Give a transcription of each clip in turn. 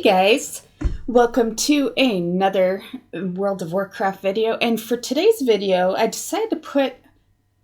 Hey guys, welcome to another World of Warcraft video, and for today's video I decided to put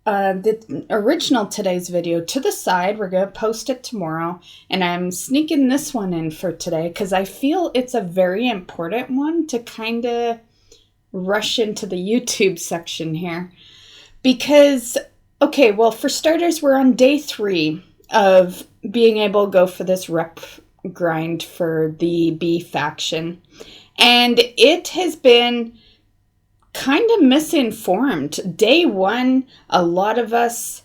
the original today's video to the side. We're going to post it tomorrow, and I'm sneaking this one in for today because I feel it's a very important one to kind of rush into the YouTube section here. Because, okay, well, for starters, we're on day 3 of being able to go for this rep grind for the B faction, and it has been kind of misinformed. Day 1, a lot of us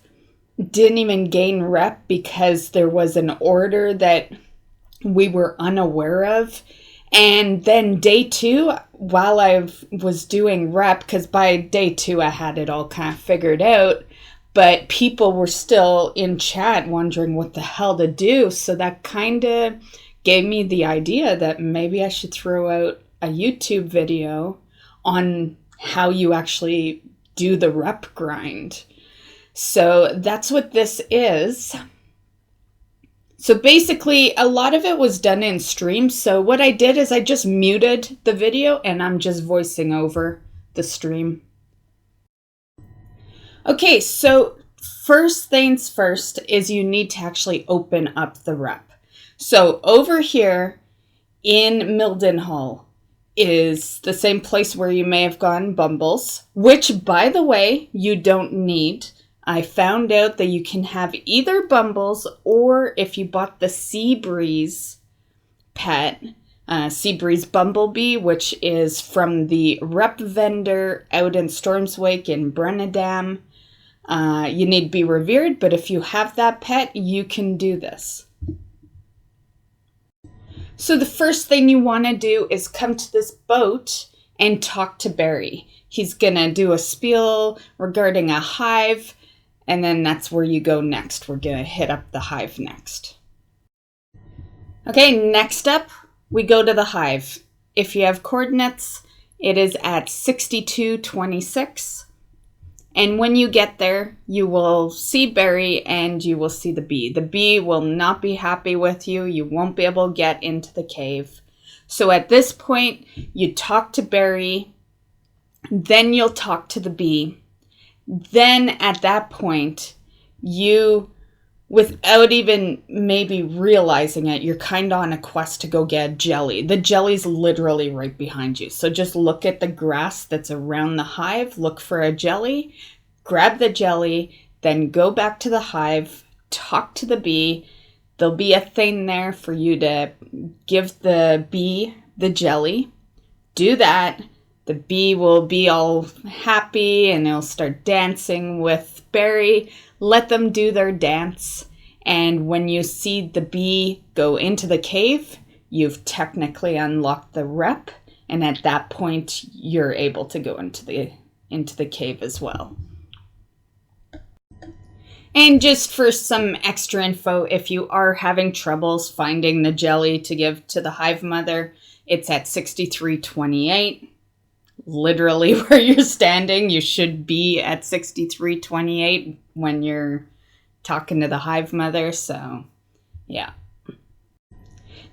didn't even gain rep because there was an order that we were unaware of. And then day 2, while I was doing rep, because by day 2 I had it all kind of figured out, but people were still in chat wondering what the hell to do. So that kind of gave me the idea that maybe I should throw out a YouTube video on how you actually do the rep grind. So that's what this is. So basically, a lot of it was done in stream. So what I did is I just muted the video and I'm just voicing over the stream. Okay, so first things first is you need to actually open up the rep. So over here in Mildenhall is the same place where you may have gotten bumbles, which, by the way, you don't need. I found out that you can have either bumbles, or if you bought the Sea Breeze pet, Sea Breeze Bumblebee, which is from the rep vendor out in Storm's Wake in Brennadam. You need to be revered, but if you have that pet, you can do this. So the first thing you want to do is come to this boat and talk to Barry. He's going to do a spiel regarding a hive, and then that's where you go next. We're going to hit up the hive next. Okay, next up, we go to the hive. If you have coordinates, it is at 6226. And when you get there, you will see Barry and you will see the bee. The bee will not be happy with you. You won't be able to get into the cave. So at this point, you talk to Barry, then you'll talk to the bee. Then at that point, you, without even maybe realizing it, you're kind of on a quest to go get a jelly. The jelly's literally right behind you. So just look at the grass that's around the hive, look for a jelly, grab the jelly, then go back to the hive, talk to the bee. There'll be a thing there for you to give the bee the jelly. Do that. The bee will be all happy and it'll start dancing with Barry. Let them do their dance. And when you see the bee go into the cave, you've technically unlocked the rep. And at that point, you're able to go into the cave as well. And just for some extra info, if you are having troubles finding the jelly to give to the hive mother, it's at 6328. Literally where you're standing, you should be at 6328 when you're talking to the hive mother. So yeah.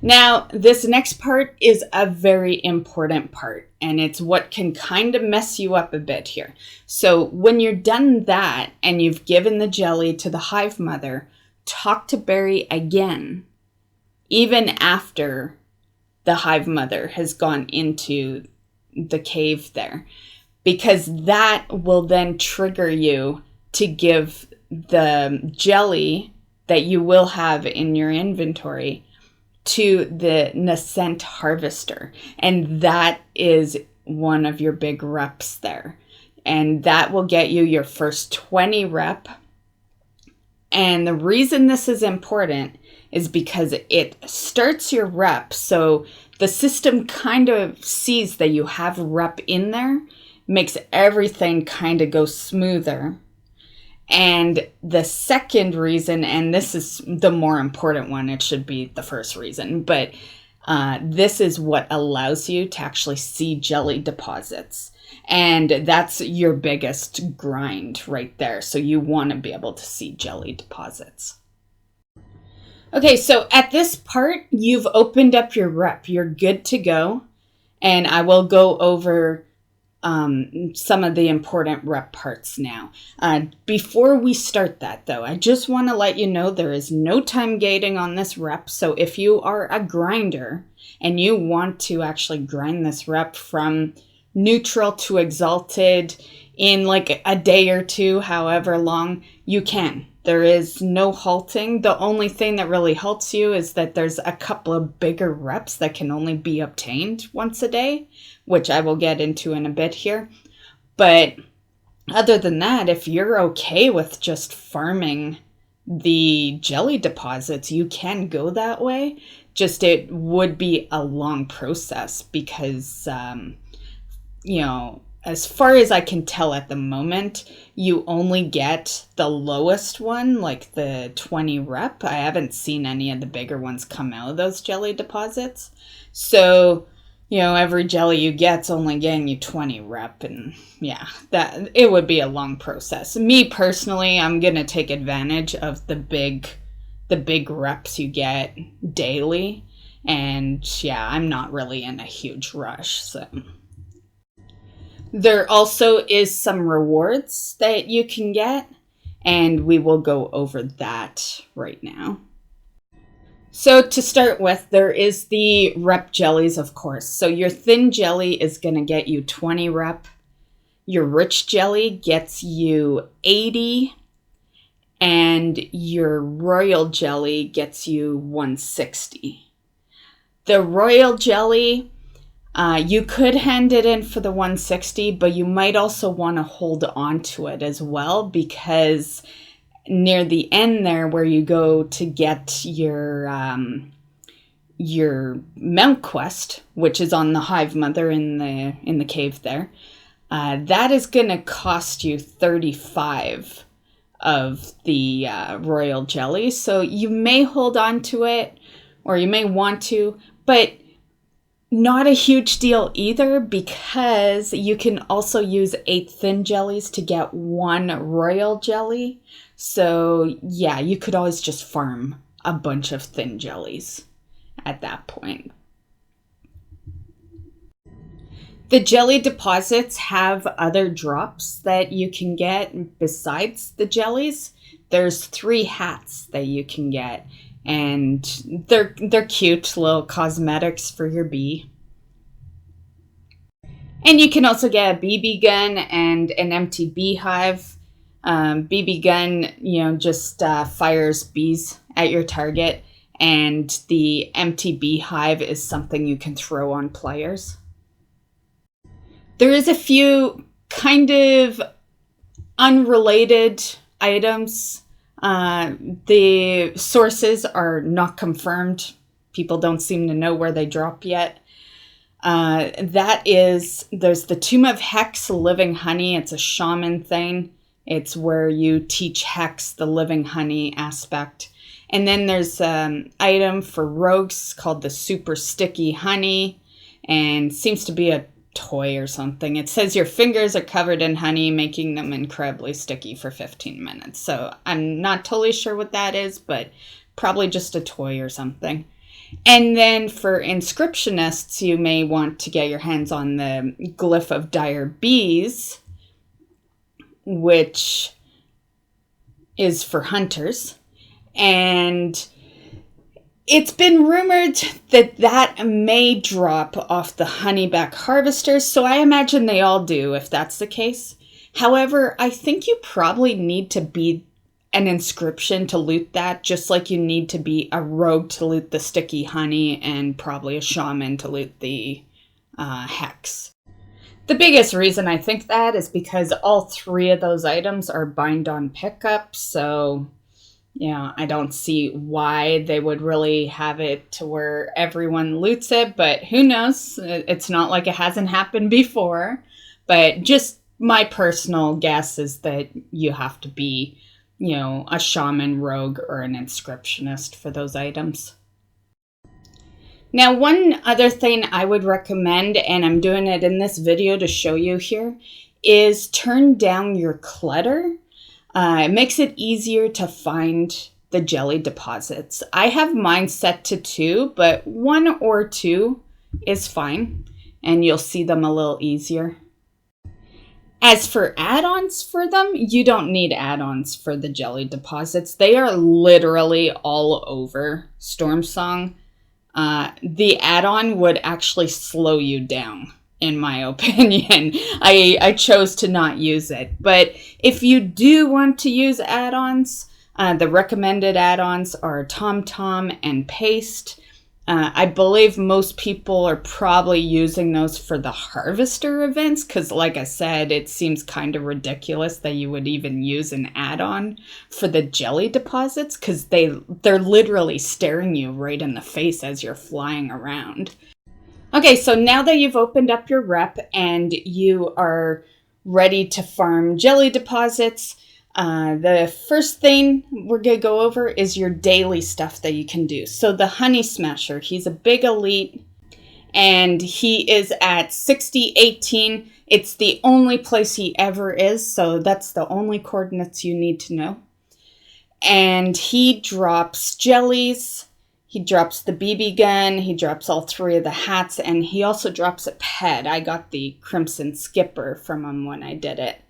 Now this next part is a very important part, and it's what can kind of mess you up a bit here. So when you're done that and you've given the jelly to the hive mother, talk to Barry again, even after the hive mother has gone into the cave there, because that will then trigger you to give the jelly that you will have in your inventory to the Nascent Harvester, and that is one of your big reps there, and that will get you your first 20 rep. And the reason this is important is because it starts your rep, so the system kind of sees that you have rep in there, makes everything kind of go smoother. And the second reason, and this is the more important one, it should be the first reason, but this is what allows you to actually see jelly deposits. And that's your biggest grind right there. So you want to be able to see jelly deposits. Okay, so at this part, you've opened up your rep. You're good to go. And I will go over some of the important rep parts now. Before we start that, though, I just want to let you know there is no time gating on this rep. So if you are a grinder and you want to actually grind this rep from neutral to exalted in like a day or two, however long, you can. There is no halting. The only thing that really halts you is that there's a couple of bigger reps that can only be obtained once a day, which I will get into in a bit here. But other than that, if you're okay with just farming the jelly deposits, you can go that way. Just it would be a long process because, as far as I can tell at the moment, you only get the lowest one, like the 20 rep. I haven't seen any of the bigger ones come out of those jelly deposits. So, every jelly you get's only getting you 20 rep. And yeah, that it would be a long process. Me personally, I'm going to take advantage of the big reps you get daily. And yeah, I'm not really in a huge rush, so... There also is some rewards that you can get, and we will go over that right now. So to start with, there is the rep jellies, of course. So your thin jelly is going to get you 20 rep. Your rich jelly gets you 80, and your royal jelly gets you 160. The royal jelly... you could hand it in for the 160, but you might also want to hold on to it as well, because near the end there where you go to get your mount quest, which is on the Hive Mother in the cave there, that is going to cost you 35 of the royal jelly. So you may hold on to it, or you may want to, but not a huge deal either, because you can also use 8 thin jellies to get 1 royal jelly. So yeah, you could always just farm a bunch of thin jellies at that point. The jelly deposits have other drops that you can get besides the jellies. There's 3 hats that you can get. And they're cute little cosmetics for your bee. And you can also get a BB gun and an empty beehive. BB gun, just fires bees at your target. And the empty beehive is something you can throw on players. There is a few kind of unrelated items. The sources are not confirmed. People don't seem to know where they drop yet. There's the Tomb of Hex Living Honey. It's a shaman thing. It's where you teach Hex the living honey aspect. And then there's an item for rogues called the Super Sticky Honey, and seems to be a toy or something. It says your fingers are covered in honey, making them incredibly sticky for 15 minutes. So I'm not totally sure what that is, but probably just a toy or something. And then for inscriptionists, you may want to get your hands on the Glyph of Dire Bees, which is for hunters. And it's been rumored that may drop off the Honeyback harvesters, so I imagine they all do if that's the case. However, I think you probably need to be an inscription to loot that, just like you need to be a rogue to loot the sticky honey and probably a shaman to loot the hex. The biggest reason I think that is because all 3 of those items are bind on pickup, so... I don't see why they would really have it to where everyone loots it, but who knows? It's not like it hasn't happened before. But just my personal guess is that you have to be, a shaman, rogue, or an inscriptionist for those items. Now, one other thing I would recommend, and I'm doing it in this video to show you here, is turn down your clutter. It makes it easier to find the jelly deposits. I have mine set to 2, but 1 or 2 is fine, and you'll see them a little easier. As for add-ons for them, you don't need add-ons for the jelly deposits. They are literally all over Stormsong. The add-on would actually slow you down, in my opinion. I chose to not use it. But if you do want to use add-ons, the recommended add-ons are TomTom and Paste. I believe most people are probably using those for the harvester events because, like I said, it seems kind of ridiculous that you would even use an add-on for the jelly deposits because they're literally staring you right in the face as you're flying around. Okay, so now that you've opened up your rep and you are ready to farm jelly deposits, the first thing we're going to go over is your daily stuff that you can do. So the Honey Smasher, he's a big elite and he is at 6018. It's the only place he ever is, so that's the only coordinates you need to know. And he drops jellies, he drops the BB gun, he drops all 3 of the hats, and he also drops a pet. I got the Crimson Skipper from him when I did it.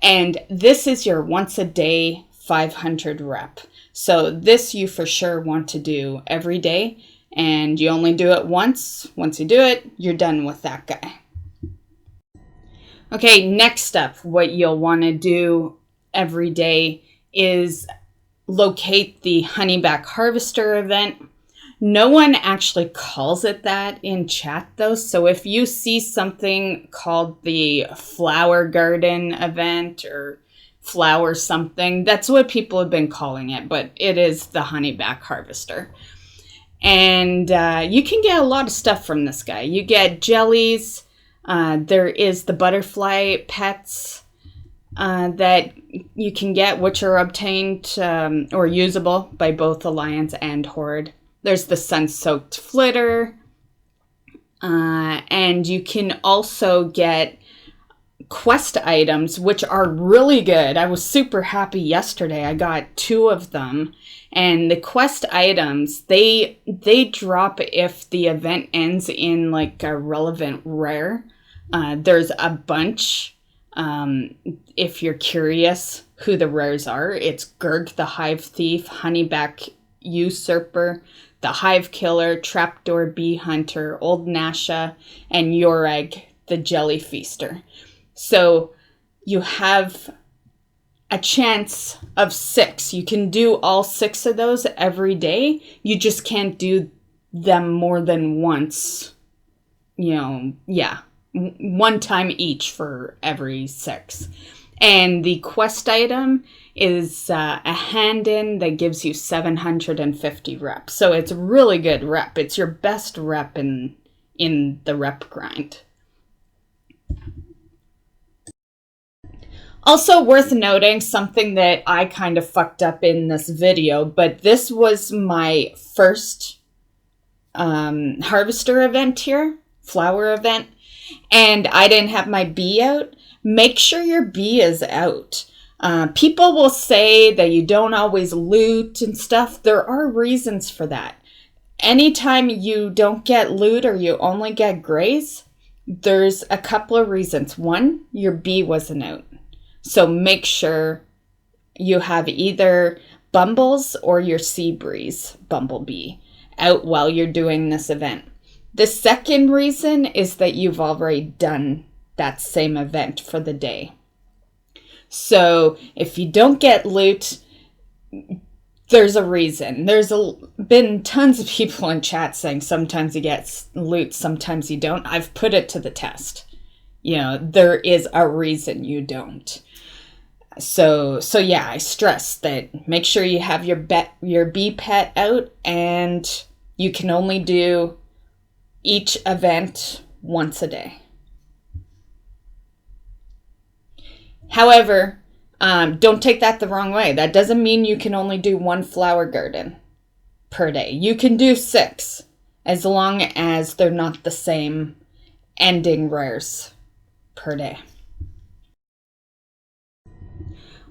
And this is your once a day 500 rep. So this you for sure want to do every day. And you only do it once. Once you do it, you're done with that guy. Okay, next up, what you'll want to do every day is locate the Honeyback Harvester event. No one actually calls it that in chat though. So if you see something called the Flower Garden event or flower something, that's what people have been calling it, but it is the Honeyback Harvester. And you can get a lot of stuff from this guy. You get jellies. There is the butterfly pets that you can get, which are obtained or usable by both Alliance and Horde. There's the sun-soaked flitter, and you can also get quest items, which are really good. I was super happy yesterday. I got 2 of them, and the quest items, they drop if the event ends in like a relevant rare. There's a bunch. If you're curious who the rares are, it's Gurg the Hive Thief, Honeyback Usurper, the Hive Killer, Trapdoor Bee Hunter, Old Nasha, and Yoreg, the Jelly Feaster. So you have a chance of 6. You can do all 6 of those every day. You just can't do them more than once. One time each for every 6. And the quest item is a hand-in that gives you 750 reps. So it's a really good rep. It's your best rep in the rep grind. Also worth noting, something that I kind of fucked up in this video, but this was my first harvester event here, flower event, and I didn't have my bee out. Make sure your bee is out. People will say that you don't always loot and stuff. There are reasons for that. Anytime you don't get loot or you only get grays, there's a couple of reasons. One, your bee wasn't out. So make sure you have either Bumbles or your Sea Breeze bumblebee out while you're doing this event. The second reason is that you've already done that same event for the day. So if you don't get loot, there's a reason. There's been tons of people in chat saying sometimes you get loot, sometimes you don't. I've put it to the test. There is a reason you don't. So yeah, I stress that make sure you have your bee pet out, and you can only do each event once a day. However, don't take that the wrong way. That doesn't mean you can only do 1 flower garden per day. You can do 6 as long as they're not the same ending rares per day.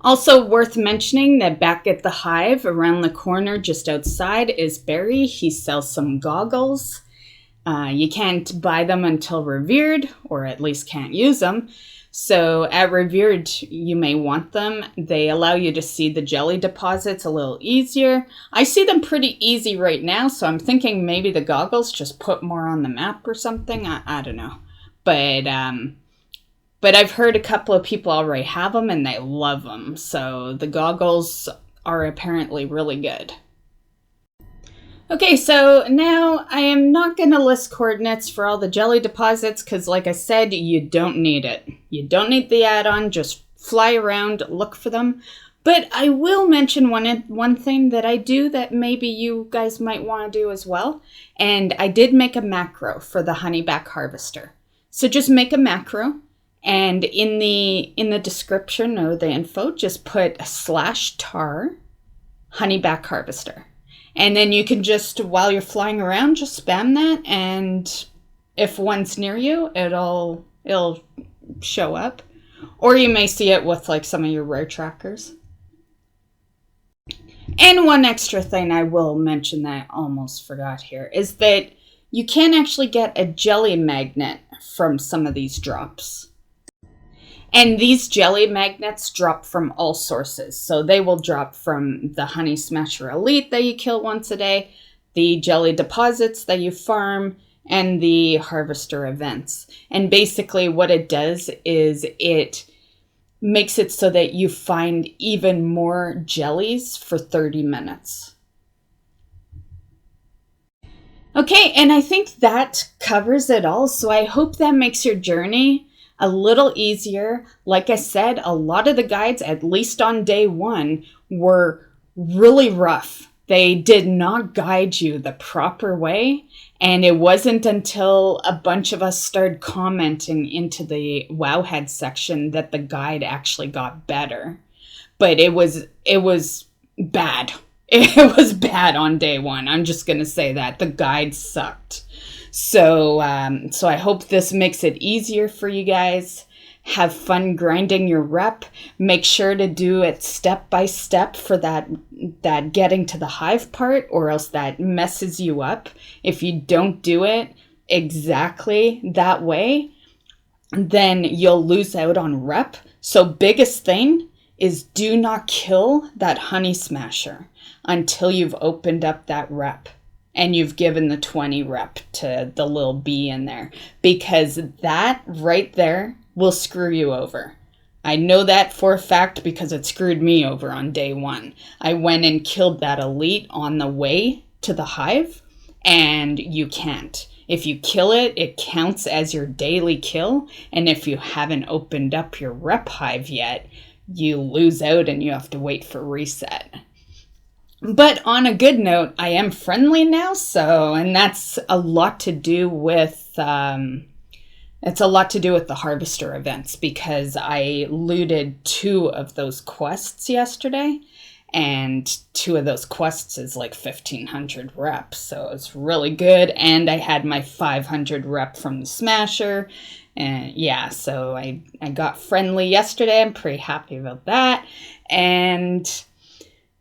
Also worth mentioning that back at the hive, around the corner just outside, is Barry. He sells some goggles. You can't buy them until revered, or at least can't use them. So at revered, you may want them. They allow you to see the jelly deposits a little easier. I see them pretty easy right now, so I'm thinking maybe the goggles just put more on the map or something. I don't know. But I've heard a couple of people already have them and they love them. So the goggles are apparently really good. Okay, so now I am not going to list coordinates for all the jelly deposits because, like I said, you don't need it. You don't need the add-on. Just fly around, look for them. But I will mention one thing that I do that maybe you guys might want to do as well. And I did make a macro for the Honeyback harvester. So just make a macro. And in the description or the info, just put /tar Honeyback harvester. And then you can just, while you're flying around, just spam that. And if one's near you, it'll show up. Or you may see it with like some of your rare trackers. And one extra thing I will mention that I almost forgot here is that you can actually get a jelly magnet from some of these drops. And these jelly magnets drop from all sources. So they will drop from the Honey Smasher Elite that you kill once a day, the jelly deposits that you farm, and the harvester events. And basically what it does is it makes it so that you find even more jellies for 30 minutes. Okay, and I think that covers it all. So I hope that makes your journey a little easier. Like I said, a lot of the guides, at least on day 1, were really rough. They did not guide you the proper way. And it wasn't until a bunch of us started commenting into the Wowhead section that the guide actually got better. But it was bad. It was bad on day 1. I'm just going to say that. The guide sucked. So I hope this makes it easier for you guys. Have fun grinding your rep. Make sure to do it step by step for that getting to the hive part, or else that messes you up. If you don't do it exactly that way, then you'll lose out on rep. So biggest thing is do not kill that Honey Smasher until you've opened up that rep. And you've given the 20 rep to the little bee in there. Because that right there will screw you over. I know that for a fact because it screwed me over on day 1. I went and killed that elite on the way to the hive. And you can't. If you kill it, it counts as your daily kill. And if you haven't opened up your rep hive yet, you lose out and you have to wait for reset. But on a good note, I am friendly now, and that's a lot to do with the harvester events, because I looted 2 of those quests yesterday, and 2 of those quests is like 1,500 reps, so it's really good. And I had my 500 rep from the Smasher, and yeah, so I got friendly yesterday. I'm pretty happy about that, and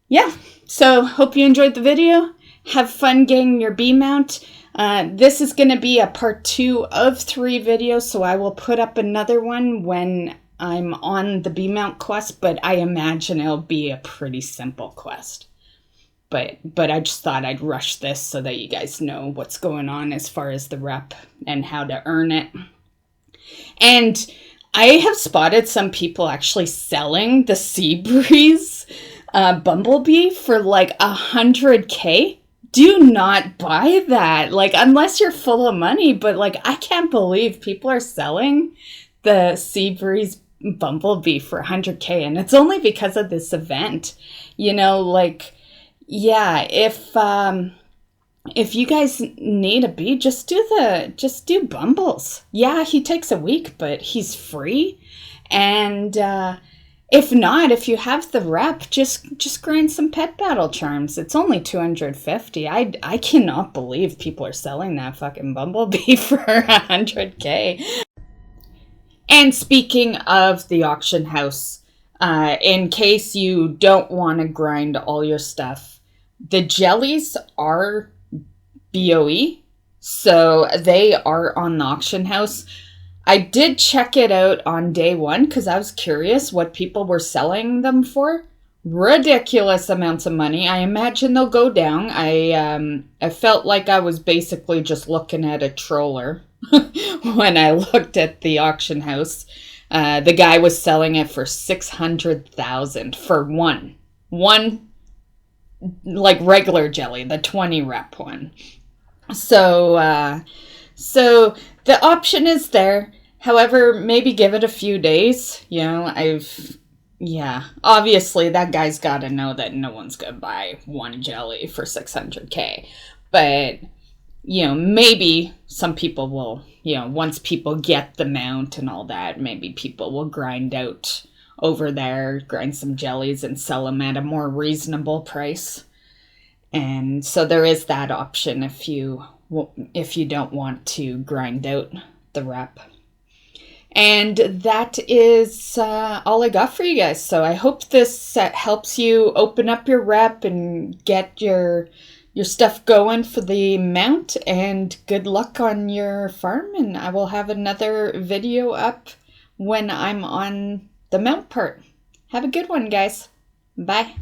yeah. So, hope you enjoyed the video. Have fun getting your bee mount. This is going to be a part 2 of 3 videos, so I will put up another one when I'm on the bee mount quest, but I imagine it'll be a pretty simple quest. But I just thought I'd rush this so that you guys know what's going on as far as the rep and how to earn it. And I have spotted some people actually selling the Sea Breeze Bumblebee for like 100K. Do not buy that, like, unless you're full of money. But like, I can't believe people are selling the Sea Breeze Bumblebee for 100K, and it's only because of this event. You know, like, yeah, if you guys need a bee, just do Bumbles. Yeah, he takes a week, but he's free. And if not, if you have the rep, just grind some pet battle charms. It's only 250. I cannot believe people are selling that fucking Bumblebee for 100K. And speaking of the auction house, In case you don't want to grind all your stuff, the jellies are BOE, so they are on the auction house. I did check it out on day one because I was curious what people were selling them for. Ridiculous amounts of money. I imagine they'll go down. I felt like I was basically just looking at a troller when I looked at the auction house. The guy was selling it for $600,000 for one like regular jelly, the 20 rep one. So the option is there. However, maybe give it a few days. Obviously that guy's got to know that no one's going to buy one jelly for $600K. But, maybe some people will, once people get the mount and all that, maybe people will grind some jellies and sell them at a more reasonable price. And so there is that option if you don't want to grind out the rep. And that is all I got for you guys. So I hope this helps you open up your rep and get your stuff going for the mount. And good luck on your farm. And I will have another video up when I'm on the mount part. Have a good one, guys. Bye.